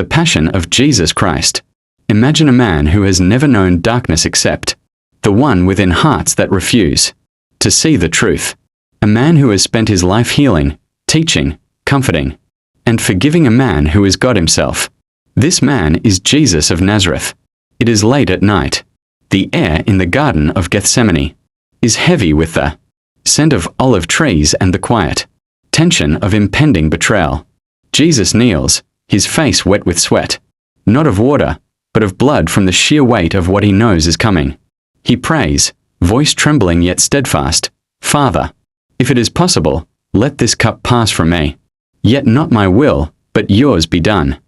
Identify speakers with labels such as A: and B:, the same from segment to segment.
A: The Passion of Jesus Christ. Imagine a man who has never known darkness except the one within hearts that refuse to see the truth. A man who has spent his life healing, teaching, comforting, and forgiving a man who is God himself. This man is Jesus of Nazareth. It is late at night. The air in the Garden of Gethsemane is heavy with the scent of olive trees and the quiet tension of impending betrayal. Jesus kneels, his face wet with sweat, not of water, but of blood from the sheer weight of what he knows is coming. He prays, voice trembling yet steadfast, "Father, if it is possible, let this cup pass from me. Yet not my will, but yours be done."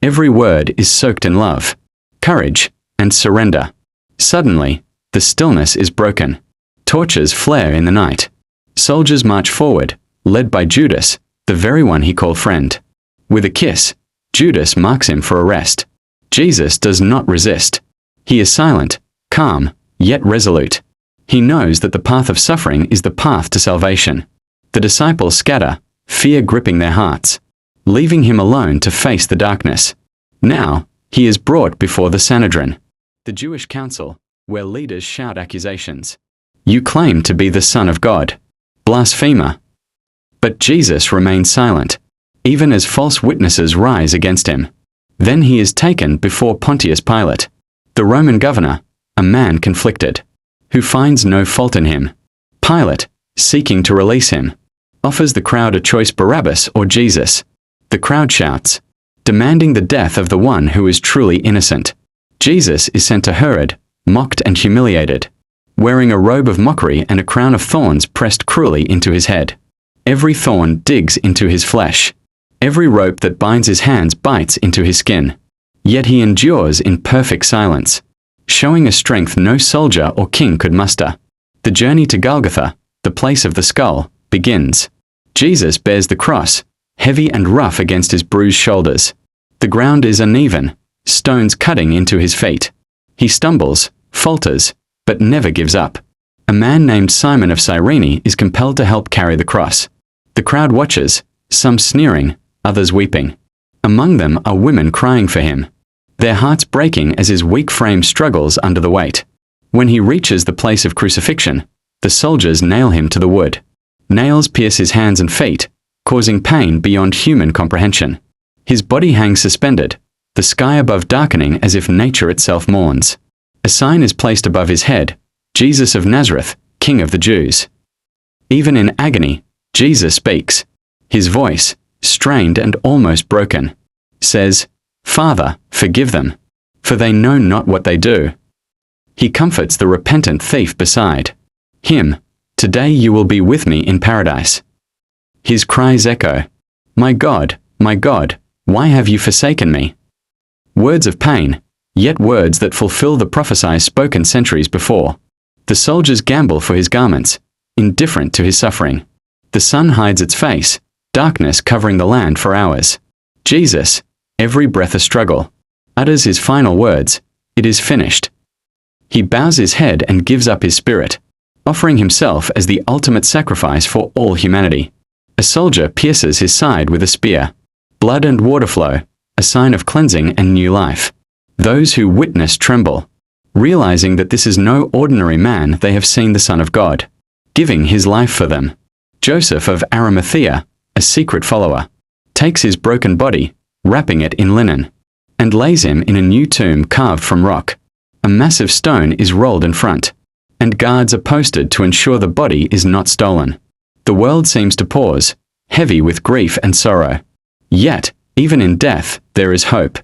A: Every word is soaked in love, courage, and surrender. Suddenly, the stillness is broken. Torches flare in the night. Soldiers march forward, led by Judas, the very one he called friend. With a kiss, Judas marks him for arrest. Jesus does not resist. He is silent, calm, yet resolute. He knows that the path of suffering is the path to salvation. The disciples scatter, fear gripping their hearts, leaving him alone to face the darkness. Now, he is brought before the Sanhedrin, the Jewish council, where leaders shout accusations. "You claim to be the Son of God. Blasphemer." But Jesus remains silent, even as false witnesses rise against him. Then he is taken before Pontius Pilate, the Roman governor, a man conflicted, who finds no fault in him. Pilate, seeking to release him, offers the crowd a choice: Barabbas or Jesus. The crowd shouts, demanding the death of the one who is truly innocent. Jesus is sent to Herod, mocked and humiliated, wearing a robe of mockery and a crown of thorns pressed cruelly into his head. Every thorn digs into his flesh. Every rope that binds his hands bites into his skin. Yet he endures in perfect silence, showing a strength no soldier or king could muster. The journey to Golgotha, the place of the skull, begins. Jesus bears the cross, heavy and rough against his bruised shoulders. The ground is uneven, stones cutting into his feet. He stumbles, falters, but never gives up. A man named Simon of Cyrene is compelled to help carry the cross. The crowd watches, some sneering, others weeping. Among them are women crying for him, their hearts breaking as his weak frame struggles under the weight. When he reaches the place of crucifixion, the soldiers nail him to the wood. Nails pierce his hands and feet, causing pain beyond human comprehension. His body hangs suspended, the sky above darkening as if nature itself mourns. A sign is placed above his head: Jesus of Nazareth, King of the Jews. Even in agony, Jesus speaks. His voice, strained and almost broken, says, "Father, forgive them, for they know not what they do." He comforts the repentant thief beside him. "Today you will be with me in paradise." His cries echo, my God, why have you forsaken me?" Words of pain, yet words that fulfill the prophecies spoken centuries before. The soldiers gamble for his garments, indifferent to his suffering. The sun hides its face, darkness covering the land for hours. Jesus, every breath a struggle, utters his final words, "It is finished." He bows his head and gives up his spirit, offering himself as the ultimate sacrifice for all humanity. A soldier pierces his side with a spear. Blood and water flow, a sign of cleansing and new life. Those who witness tremble, realizing that this is no ordinary man. They have seen the Son of God, giving his life for them. Joseph of Arimathea, a secret follower, takes his broken body, wrapping it in linen, and lays him in a new tomb carved from rock. A massive stone is rolled in front, and guards are posted to ensure the body is not stolen. The world seems to pause, heavy with grief and sorrow. Yet, even in death, there is hope.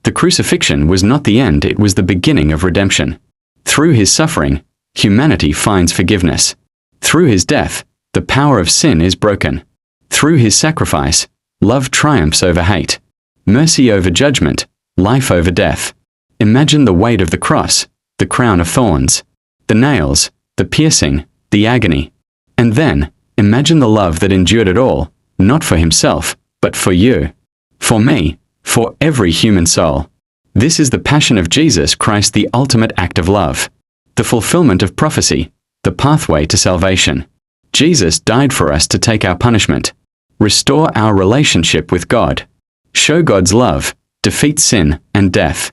A: The crucifixion was not the end, it was the beginning of redemption. Through his suffering, humanity finds forgiveness. Through his death, the power of sin is broken. Through his sacrifice, love triumphs over hate, mercy over judgment, life over death. Imagine the weight of the cross, the crown of thorns, the nails, the piercing, the agony. And then, imagine the love that endured it all, not for himself, but for you, for me, for every human soul. This is the passion of Jesus Christ, the ultimate act of love, the fulfillment of prophecy, the pathway to salvation. Jesus died for us to take our punishment, restore our relationship with God, show God's love, defeat sin and death,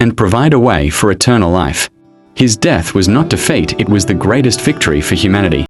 A: and provide a way for eternal life. His death was not defeat, it was the greatest victory for humanity.